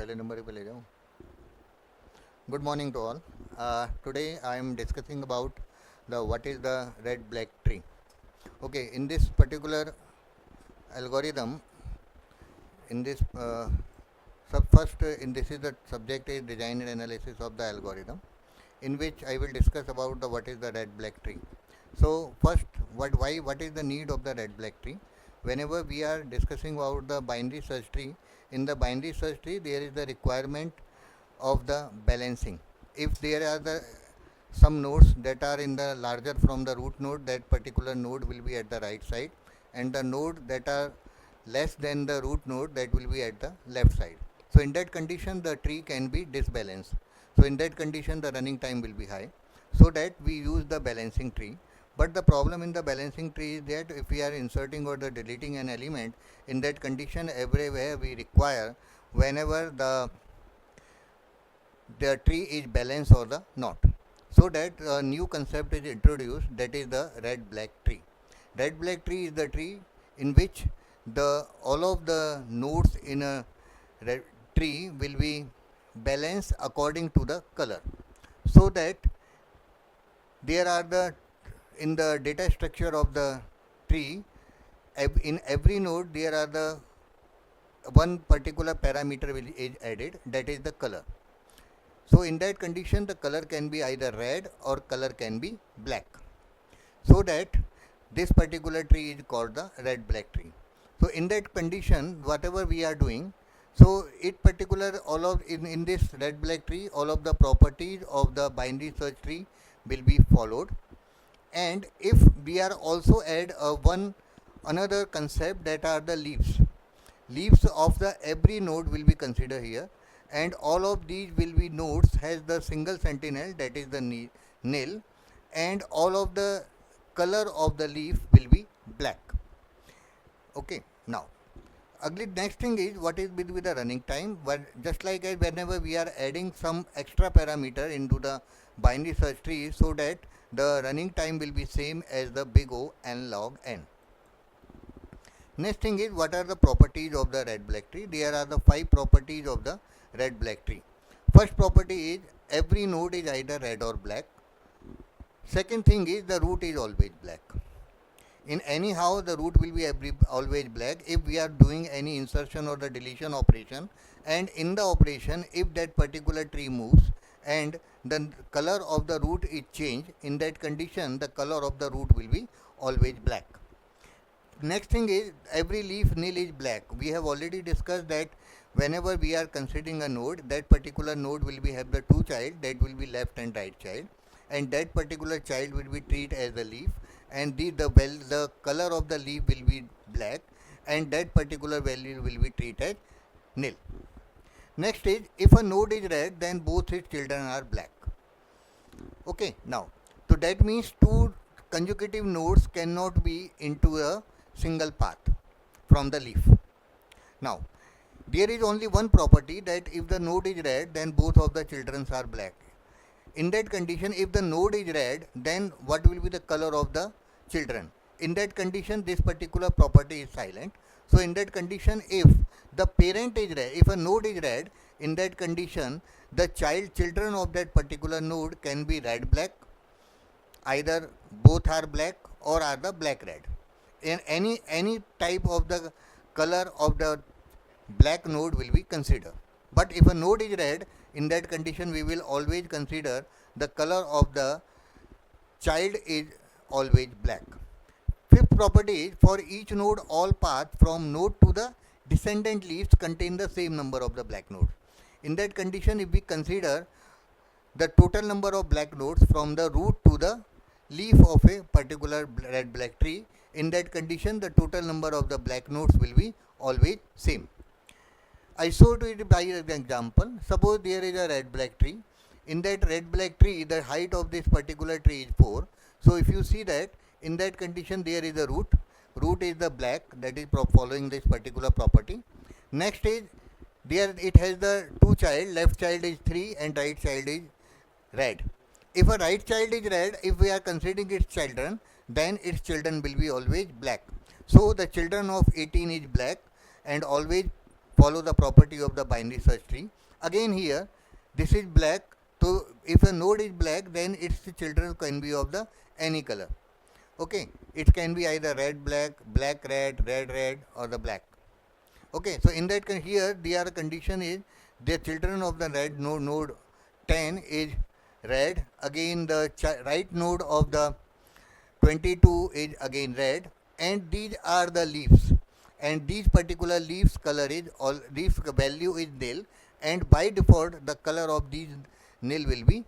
पहले नंबर पे ले जाऊँ. Good morning to all. Today I am discussing about the what is the red black tree. Okay, in this particular algorithm, in this this is the subject is design and analysis of the algorithm, in which I will discuss about the what is the red black tree. So first, what is the need of the red black tree? Whenever we are discussing about the binary search tree, in the binary search tree there is the requirement of the balancing. If there are some nodes that are in the larger from the root node, that particular node will be at the right side, and the node that are less than the root node, that will be at the left side. So in that condition the tree can be disbalanced. So in that condition the running time will be high, so that we use the balancing tree. But the problem in the balancing tree is that if we are inserting or the deleting an element, in that condition everywhere we require whenever the tree is balanced or the not. So that a new concept is introduced, that is the red black tree. Red black tree is the tree in which all of the nodes in a red tree will be balanced according to the color. So that there are in the data structure of the tree, in every node there are the one particular parameter is added, that is the color. So in that condition the color can be either red or color can be black. So that this particular tree is called the red black tree. So in that condition whatever we are doing, so it particular all of in this red black tree, all of the properties of the binary search tree will be followed. And if we are also add another concept, that are the leaves of the every node will be considered here, and all of these will be nodes has the single sentinel, that is the nil, and all of the color of the leaf will be black. Okay, now next thing is what is with the running time. But just like whenever we are adding some extra parameter into the binary search tree, so that the running time will be same as the big O n log n. Next thing is what are the properties of the red black tree. There are the 5 properties of the red black tree. First property is every node is either red or black. Second thing is the root is always black. In anyhow the root will be always black if we are doing any insertion or the deletion operation, and in the operation if that particular tree moves and the color of the root is changed, in that condition the color of the root will be always black. Next thing is every leaf nil is black. We have already discussed that whenever we are considering a node, that particular node will have the 2 child, that will be left and right child, and that particular child will be treated as a leaf, and the color of the leaf will be black, and that particular value will be treated as nil. Next is if a node is red, then both its children are black. Okay, now so that means 2 consecutive nodes cannot be into a single path from the leaf. Now there is only one property, that if the node is red, then both of the children are black. In that condition, if the node is red, then what will be the color of the children? In that condition this particular property is silent. So in that condition, if the parent is red, if a node is red, in that condition the children of that particular node can be red black, either both are black or are the black red. In any type of the color of the black node will be considered. But if a node is red, in that condition we will always consider the color of the child is always black. Fifth property is for each node all paths from node to the descendant leaves contain the same number of the black nodes. In that condition if we consider the total number of black nodes from the root to the leaf of a particular red black tree, in that condition the total number of the black nodes will be always same. I showed it by an example. Suppose there is a red black tree. In that red black tree the height of this particular tree is 4. So if you see that, in that condition there is a root is the black, that is following this particular property. Next is there it has the 2 child, left child is 3 and right child is red. If a right child is red, if we are considering its children, then its children will be always black. So the children of 18 is black, and always follow the property of the binary search tree. Again here, this is black. So if a node is black, then its children can be of the any color. Okay, it can be either red black, black red, red red, or the black. Okay, so in that here their condition is the children of the red node 10 is red. Again the right node of the 22 is again red, and these are the leaves, and these particular leaves color is all, leaf value is nil, and by default the color of these nil will be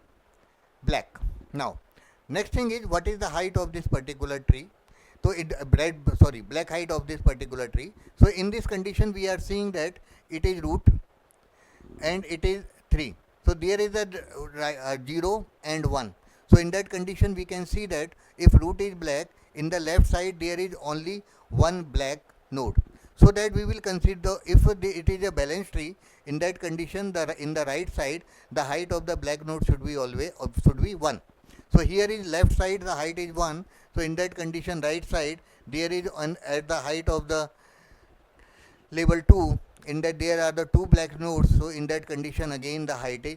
black. Now next thing is, what is the height of this particular tree? So black height of this particular tree. So in this condition we are seeing that it is root and it is 3. So there is a 0 and 1. So in that condition we can see that if root is black, in the left side there is only one black node. So that we will consider, if it is a balanced tree, in that condition in the right side the height of the black node should be 1. So here is left side the height is 1. So in that condition right side there is at the height of the label 2, in that there are the 2 black nodes. So in that condition again the height is,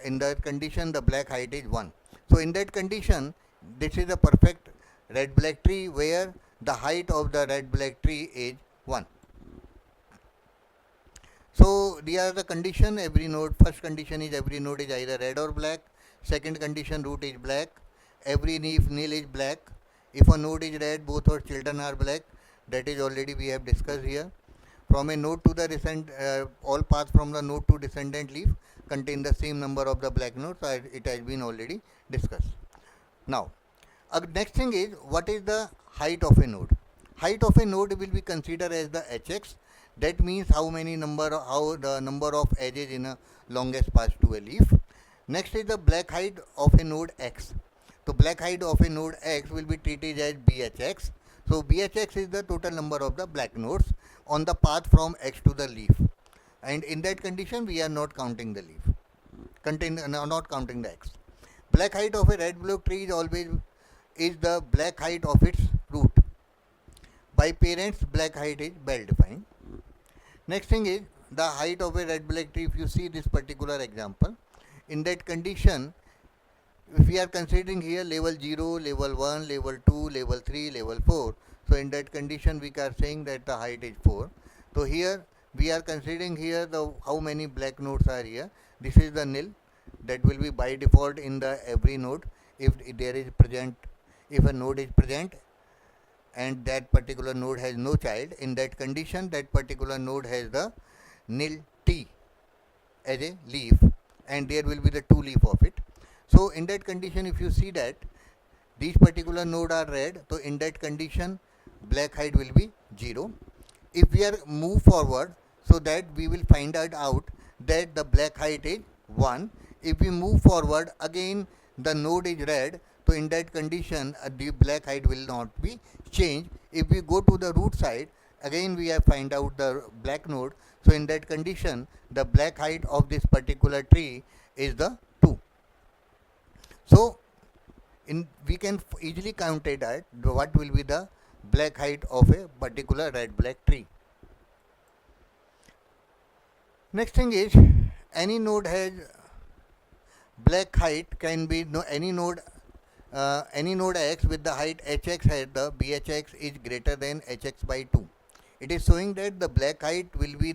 in that condition the black height is 1. So in that condition this is a perfect red black tree where the height of the red black tree is 1. So these are the condition. Every node, first condition is every node is either red or black. Second condition, root is black. Every nil is black. If a node is red, both our children are black. That is already we have discussed here. From a node to the all paths from the node to descendant leaf contain the same number of the black nodes. It has been already discussed. Now, next thing is, what is the height of a node? Height of a node will be considered as the hx. That means how the number of edges in a longest path to a leaf. Next is the black height of a node x. So black height of a node x will be treated as bhx. So bhx is the total number of the black nodes on the path from x to the leaf, and in that condition we are not counting the leaf, not counting the x. Black height of a red block tree is always the black height of its root. By parents, black height is well defined. Next thing is the height of a red black tree. If you see this particular example, in that condition, if we are considering here level 0, level 1, level 2, level 3, level 4, so in that condition we are saying that the height is 4. So here we are considering here the how many black nodes are here. This is the nil, that will be by default in the every node. If there is present, if a node is present and that particular node has no child, in that condition that particular node has the nil t as a leaf, and there will be the 2 leaf of it. So in that condition, if you see that these particular node are red, so in that condition black height will be 0. If we are move forward, so that we will find out that the black height is 1. If we move forward again the node is red, so in that condition the black height will not be changed. If we go to the root side, again we have find out the black node, so in that condition the black height of this particular tree is the 2. So we can easily count it at what will be the black height of a particular red black tree. Next thing is, any node has black height can be any node x with the height hx has the bhx is greater than hx by 2. It is showing that the black height will be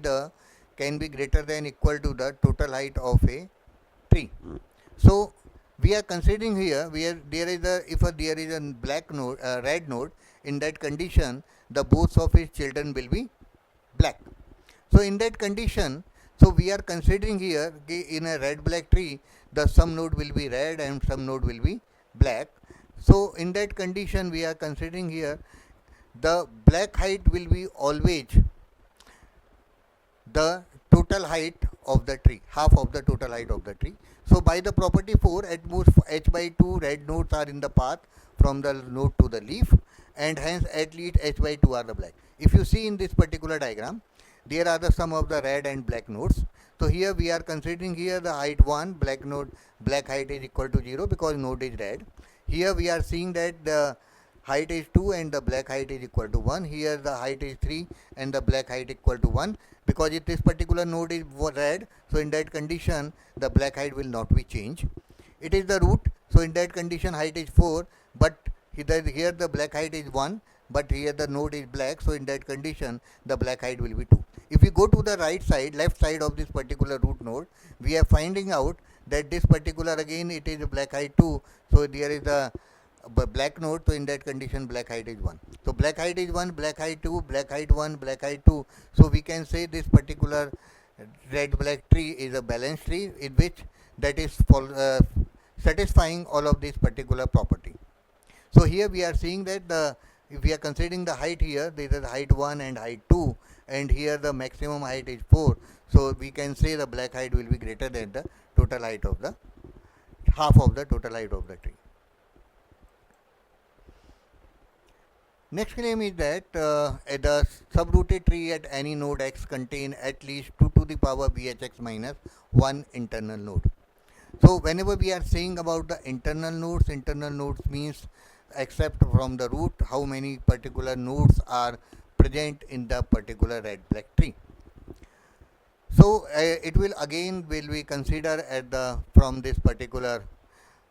can be greater than equal to the total height of a tree. So we are considering here where there is there is a black node, red node, in that condition the both of its children will be black. So in that condition, so we are considering here in a red black tree the some node will be red and some node will be black. So in that condition we are considering here the black height will be always the total height of the tree, half of the total height of the tree. So by the property 4, at most h by 2 red nodes are in the path from the node to the leaf, and hence at least h by 2 are the black. If you see in this particular diagram, there are the sum of the red and black nodes. So here we are considering here the height 1, black height is equal to 0 because node is red. Here we are seeing that the height is 2 and the black height is equal to 1. Here the height is 3 and the black height equal to 1. Because if this particular node is red, so in that condition the black height will not be changed. It is the root, so in that condition height is 4, but here the black height is 1, but here the node is black, so in that condition the black height will be 2. If we go to the left side of this particular root node, we are finding out that this particular, again it is a black height 2, so there is a black node, so in that condition black height is 1. So black height is 1, black height 2, black height 1, black height 2. So we can say this particular red black tree is a balanced tree in which that is satisfying all of this particular property. So here we are seeing that if we are considering the height here, there is height 1 and height 2, and here the maximum height is 4. So we can say the black height will be greater than the total height of the half of the total height of the tree. Next claim is that the subrooted tree at any node x contain at least 2 to the power bhx minus 1 internal node. So whenever we are saying about the internal nodes means except from the root how many particular nodes are present in the particular red black tree. So it will be consider at the from this particular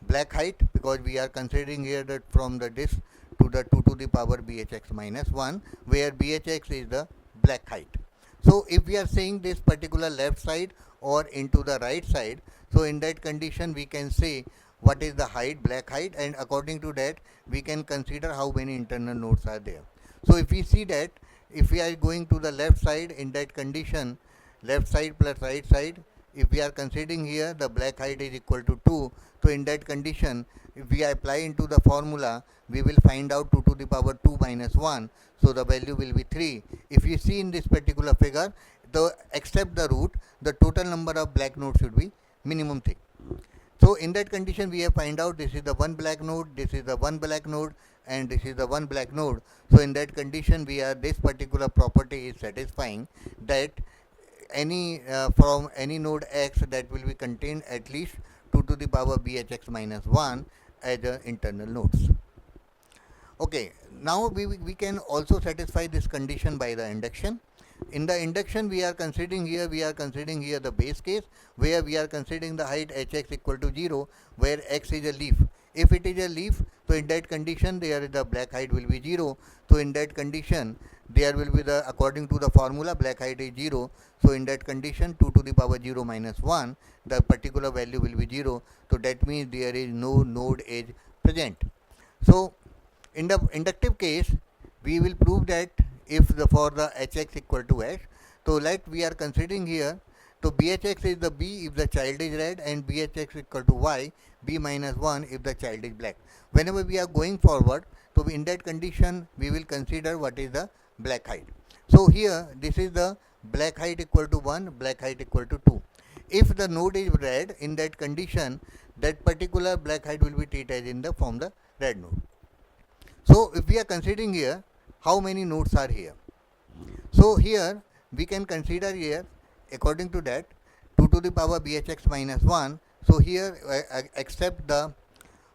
black height, because we are considering here that from the disk to the 2 to the power bhx minus 1, where bhx is the black height. So if we are saying this particular left side or into the right side, so in that condition we can say what is the height, black height, and according to that we can consider how many internal nodes are there. So if we see that if we are going to the left side, in that condition left side plus right side, if we are considering here the black height is equal to 2, so in that condition if we apply into the formula, we will find out 2 to the power 2 minus 1, so the value will be 3. If you see in this particular figure, except the root, the total number of black nodes should be minimum 3. So in that condition we have find out this is the one black node, this is the one black node, and this is the one black node. So in that condition this particular property is satisfying that from any node x that will be contained at least 2 to the power bhx minus 1 as internal nodes. Okay, now we can also satisfy this condition by the induction. In the induction we are considering here the base case, where we are considering the height hx equal to 0, where x is a leaf. If it is a leaf, so in that condition there the black height will be 0. So in that condition there will be according to the formula black height is 0. So in that condition 2 to the power 0 minus 1, the particular value will be 0. So that means there is no node edge present. So in the inductive case we will prove that if for the hx equal to h, so we are considering here, so bhx is the b if the child is red, and bhx equal to y, b minus 1 if the child is black. Whenever we are going forward, so in that condition we will consider what is the black height. So here this is the black height equal to 1, black height equal to 2. If the node is red, in that condition that particular black height will be treated from the red node. So if we are considering here how many nodes are here, so here we can consider here according to that 2 to the power bhx minus 1. So here except the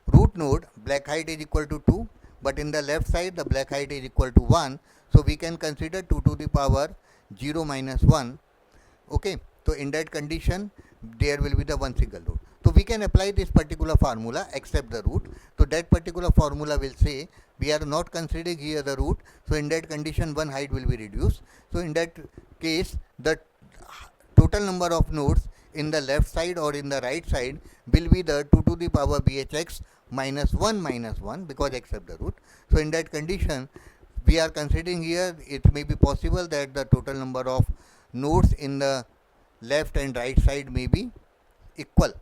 root node black height is equal to 2, but in the left side the black height is equal to 1, so we can consider 2 to the power 0 minus 1. Okay, so in that condition there will be the one single node. So we can apply this particular formula except the root. So that particular formula will say we are not considering here the root, so in that condition one height will be reduced. So in that case the total number of nodes in the left side or in the right side will be the 2 to the power bhx minus 1 because except the root. So in that condition we are considering here it may be possible that the total number of nodes in the left and right side may be equal,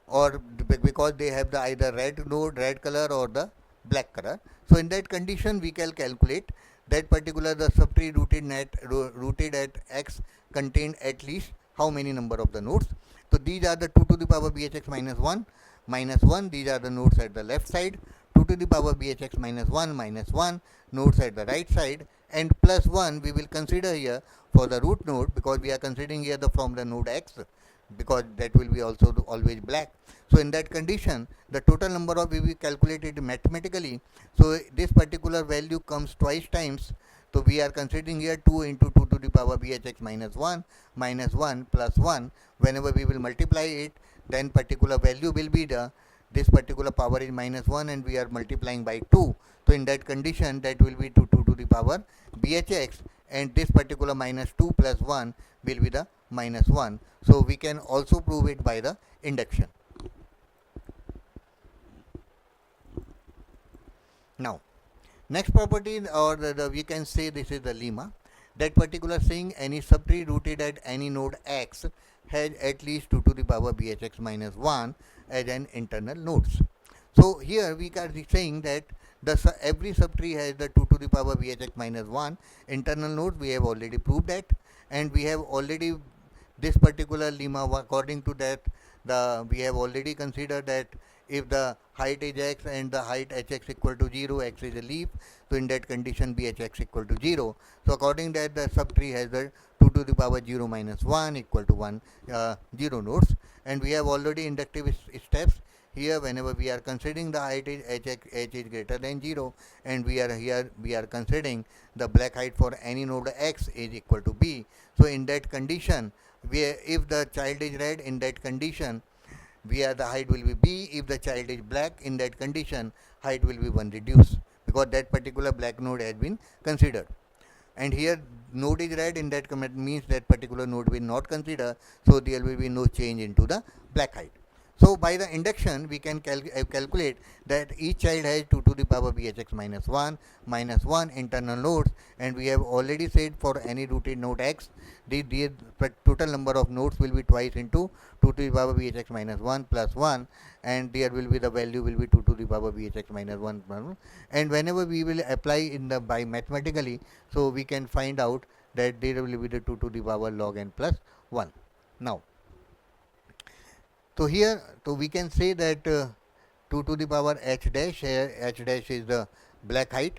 or because they have the either red color or the black color. So in that condition we can calculate that particular the subtree rooted at x contain at least how many number of the nodes. So these are the 2 to the power bhx minus 1, these are the nodes at the left side, 2 to the power bhx minus 1 nodes at the right side, and plus 1 we will consider here for the root node, because we are considering here from the node x because that will be also always black. So in that condition, the total number of, if we calculate it mathematically, so this particular value comes twice times. So we are considering here 2 into 2 to the power bhx minus 1 plus 1. Whenever we will multiply it, then particular value will be the, this particular power is minus 1 and we are multiplying by 2. So in that condition, that will be 2 to the power bhx, and this particular minus 2 plus 1 will be the minus 1. So we can also prove it by the induction. Now, next property, or we can say this is the lemma. That particular saying, any subtree rooted at any node x has at least 2 to the power bhx minus 1 as an internal nodes. So here we are saying that every subtree has the 2 to the power bhx minus 1 internal nodes. We have already proved that, and we have already this particular lemma, according to that, we have already considered that if the height is x and the height hx equal to 0, x is a leaf, so in that condition bhx equal to 0. So according that, the subtree has the 2 to the power 0 minus 1 equal to 1, 0 nodes, and we have already inductive steps. Here, whenever we are considering the height is h is greater than 0, and we are considering the black height for any node x is equal to b. So in that condition, if the child is red, in that condition, the height will be b. If the child is black, in that condition, height will be 1 reduced, because that particular black node has been considered. And here node is red, in that comment means that particular node will not consider, so there will be no change into the black height. So by the induction, we can calculate that each child has 2 to the power bhx minus 1 internal nodes, and we have already said for any rooted node x, the total number of nodes will be twice into 2 to the power bhx minus 1 plus 1, and there will be the value will be 2 to the power bhx minus 1, and whenever we will apply in the by mathematically, so we can find out that there will be the 2 to the power log n plus 1. Now, so here, so we can say that 2 to the power h dash, here h dash is the black height.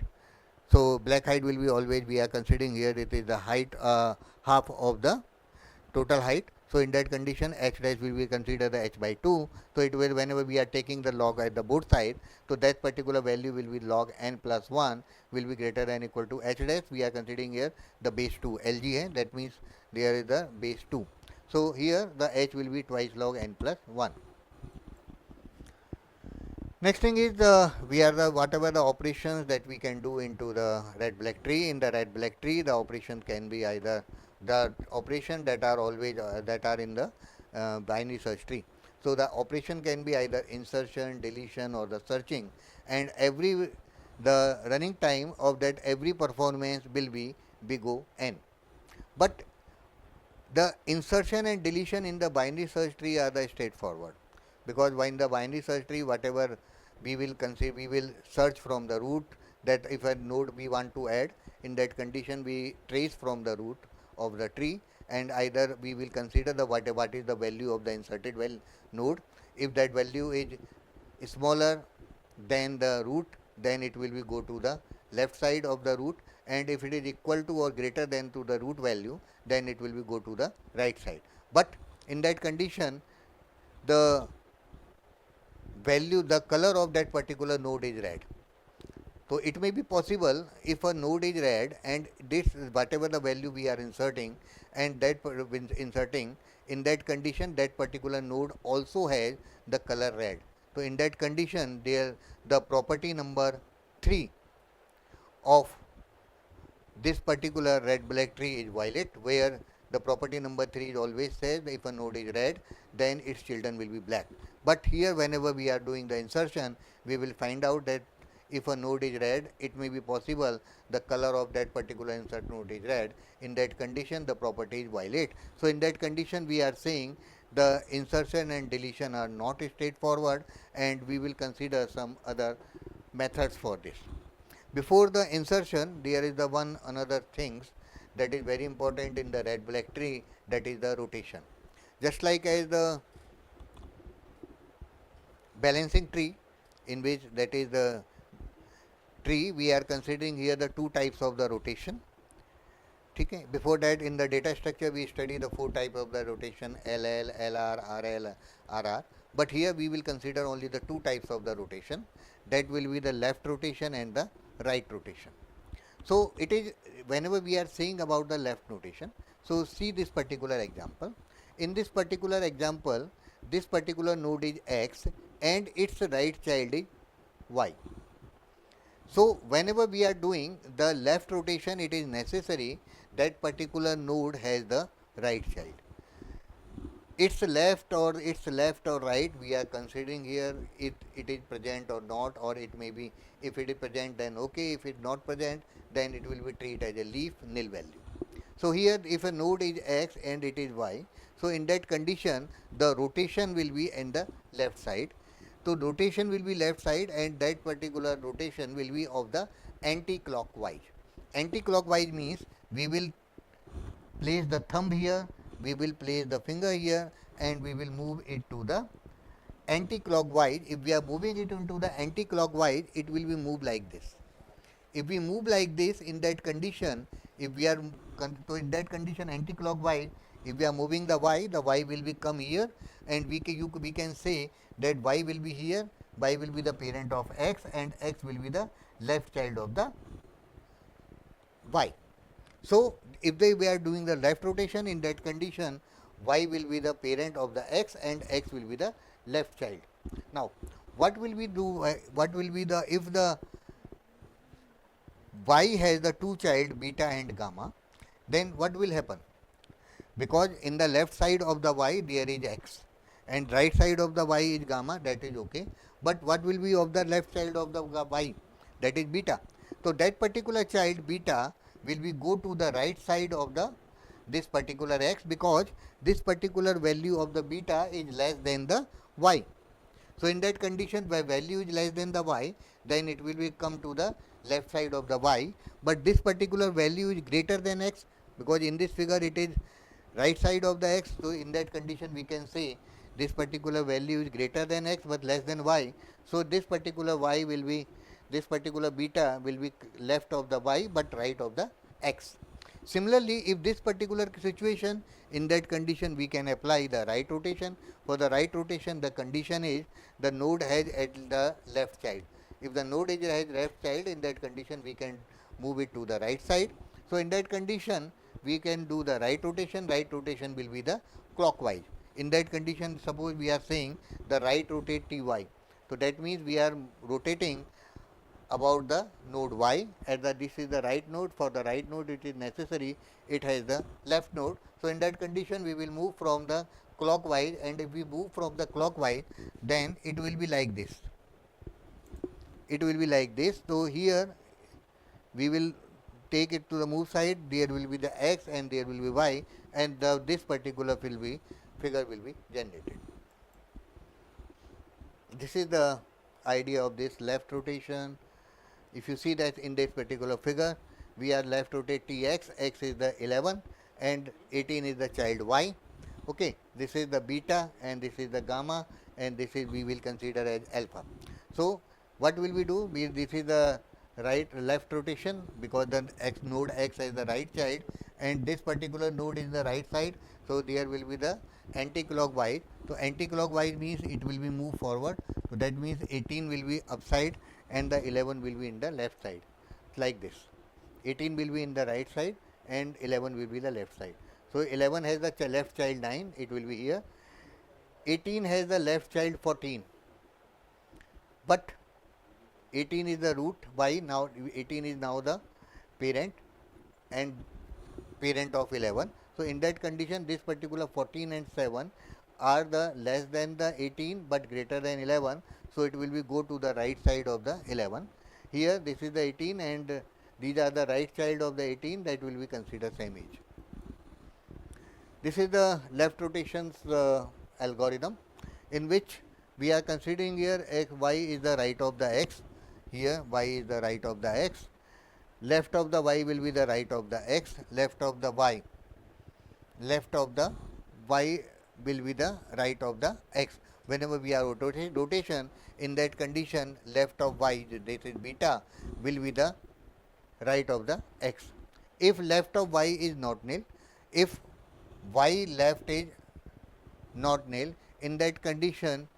So black height will be always, we are considering here, it is the height, half of the total height. So in that condition, h dash will be considered the h by 2. So it will, whenever we are taking the log at the both sides, so that particular value will be log n plus 1 will be greater than equal to h dash. We are considering here the base 2 lg hai, that means there is the base 2. So here the h will be twice log n plus 1. Next thing is whatever the operations that we can do into the red black tree. In the red black tree, the operation can be either the operation that are always that are in the binary search tree. So the operation can be either insertion, deletion, or the searching, and the running time of that every performance will be big O n. But the insertion and deletion in the binary search tree are the straightforward, because in the binary search tree, whatever we will consider, we will search from the root, that if a node we want to add, in that condition we trace from the root of the tree, and either we will consider the what is the value of the inserted node. If that value is smaller than the root, then it will be go to the left side of the root, and if it is equal to or greater than to the root value, then it will be go to the right side. But in that condition, the value, the color of that particular node is red. So it may be possible if a node is red and this whatever the value we are inserting, and that inserting, in that condition that particular node also has the color red. So in that condition, the property number 3 of this particular red black tree is violet, where the property number 3 is always says that if a node is red, then its children will be black. But here, whenever we are doing the insertion, we will find out that if a node is red, it may be possible the color of that particular insert node is red. In that condition, the property is violet. So in that condition, we are saying the insertion and deletion are not straightforward, and we will consider some other methods for this. Before the insertion, there is the another things that is very important in the red black tree, that is the rotation. Just like as the balancing tree, in which that is the tree, we are considering here the two types of the rotation. ठीक है. Before that, in the data structure, we study the 4 type of the rotation: LL, LR, RL, RR. But here we will consider only the 2 types of the rotation. That will be the left rotation and the right rotation. So it is whenever we are saying about the left rotation. So see this particular example. In this particular example, this particular node is X and its right child is Y. So whenever we are doing the left rotation, it is necessary that particular node has the right child. Its left or right, we are considering here it is present or not, or it may be, if it is present then okay, if it is not present then it will be treated as a leaf nil value. So here if a node is X and it is Y, so in that condition the rotation will be in the left side. So rotation will be left side, and that particular rotation will be of the anti-clockwise. Anti-clockwise means we will place the thumb here, we will place the finger here, and we will move it to the anti-clockwise. If we are moving it into the anti-clockwise, it will be moved like this. If we move like this, in that condition, if we are so in that condition anti-clockwise, if we are moving the y will be come here, and we can say that y will be here, y will be the parent of x, and x will be the left child of the y. So if we are doing the left rotation, in that condition y will be the parent of the x and x will be the left child. Now what will we do? What will be the, if the y has the 2 child beta and gamma, then what will happen? Because in the left side of the y there is x and right side of the y is gamma, that is okay. But what will be of the left child of the y? That is beta. So that particular child beta will be go to the right side of the this particular x, because this particular value of the beta is less than the y. So in that condition, where value is less than the y, then it will be come to the left side of the y. But this particular value is greater than x, because in this figure it is right side of the x. So in that condition we can say this particular value is greater than x but less than y. So this particular y will be, this particular beta will be left of the y but right of the x. Similarly, if this particular situation, in that condition we can apply the right rotation. For the right rotation, the condition is the node has at the left child. If the node has left child, in that condition we can move it to the right side. So in that condition we can do the right rotation. Right rotation will be the clockwise. In that condition, suppose we are saying the right rotate ty. So that means we are rotating about the node y, and this is the right node. For the right node it is necessary it has the left node. So in that condition we will move from the clockwise, and if we move from the clockwise, then it will be like this. It will be like this. So here we will take it to the move side, there will be the x and there will be y, and this particular figure will be generated. This is the idea of this left rotation. If you see that in this particular figure, we are left rotate tx, x is the 11 and 18 is the child y. Okay, this is the beta and this is the gamma, and this is we will consider as alpha. So what will we do? This is the left rotation, because the node x is the right child and this particular node is the right side. So there will be the anti-clockwise. So anti-clockwise means it will be moved forward. So that means 18 will be upside and the 11 will be in the left side, like this. 18 will be in the right side and 11 will be the left side. So 11 has the left child 9, it will be here. 18 has the left child 14, but 18 is the root y. Now 18 is now the parent and parent of 11. So in that condition, this particular 14 and 7 are the less than the 18 but greater than 11. So it will be go to the right side of the 11. Here this is the 18 and these are the right child of the 18, that will be considered same age. This is the left rotations algorithm, in which we are considering here x, y is the right of the x. Here y is the right of the x. Left of the y will be the right of the x. Left of the y will be the right of the x. Whenever we are rotation, in that condition left of y, this is beta, will be the right of the x. if left of y is not nil, if y left is not nil, in that condition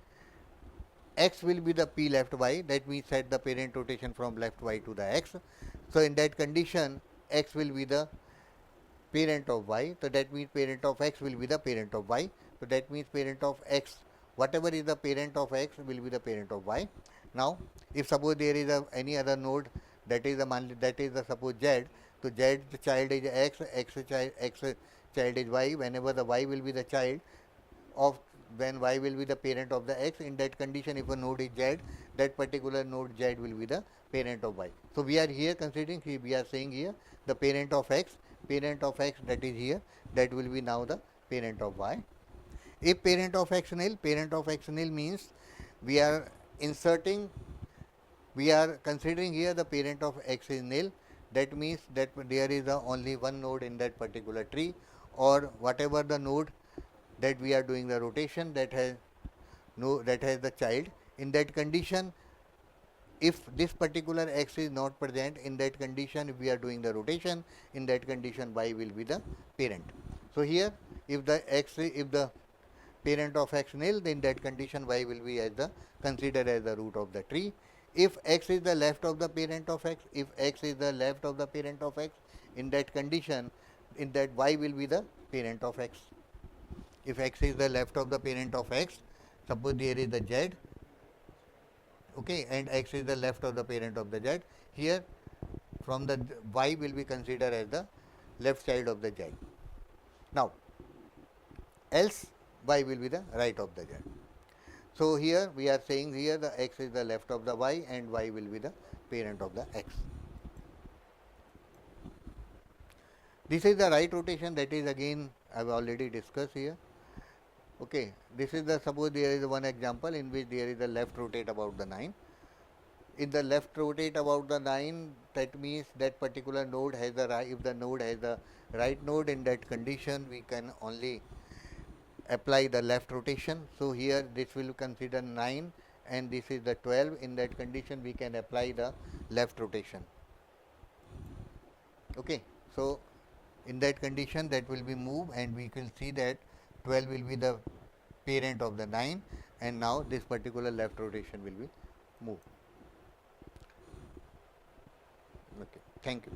x will be the p left y, that means set the parent rotation from left y to the x. So in that condition x will be the parent of y, so that means parent of x will be the parent of y. So that means parent of x, whatever is the parent of x will be the parent of y. Now if suppose there is any other node, that is the suppose z, so z the child is x child is y, whenever the y will be the child of, when y will be the parent of the x, in that condition if a node is z, that particular node z will be the parent of y. So we are here considering, we are saying here the parent of x that is here, that will be now the parent of y. If parent of x nil means we are inserting, we are considering here the parent of x is nil, that means that there is only one node in that particular tree, or whatever the node that we are doing the rotation that has the child. In that condition, if this particular x is not present, in that condition if we are doing the rotation, in that condition y will be the parent. So here if the parent of x nil, then in that condition y will be as the considered as the root of the tree. If x is the left of the parent of x, in that condition, in that y will be the parent of x. If x is the left of the parent of x, suppose there is the z, okay, and x is the left of the parent of the z, here from the y will be considered as the left child of the z. Now else y will be the right of the z. So here we are saying here the x is the left of the y and y will be the parent of the x. This is the right rotation, that is again I have already discussed here. Okay, this is the, suppose there is one example in which there is a left rotate about the 9. In the left rotate about the 9, that means that particular node has the right, if the node has the right node, in that condition we can only apply the left rotation. So here this will consider 9 and this is the 12, in that condition we can apply the left rotation. Okay, so in that condition that will be moved and we can see that 12 will be the parent of the 9 and now this particular left rotation will be moved. Okay, thank you.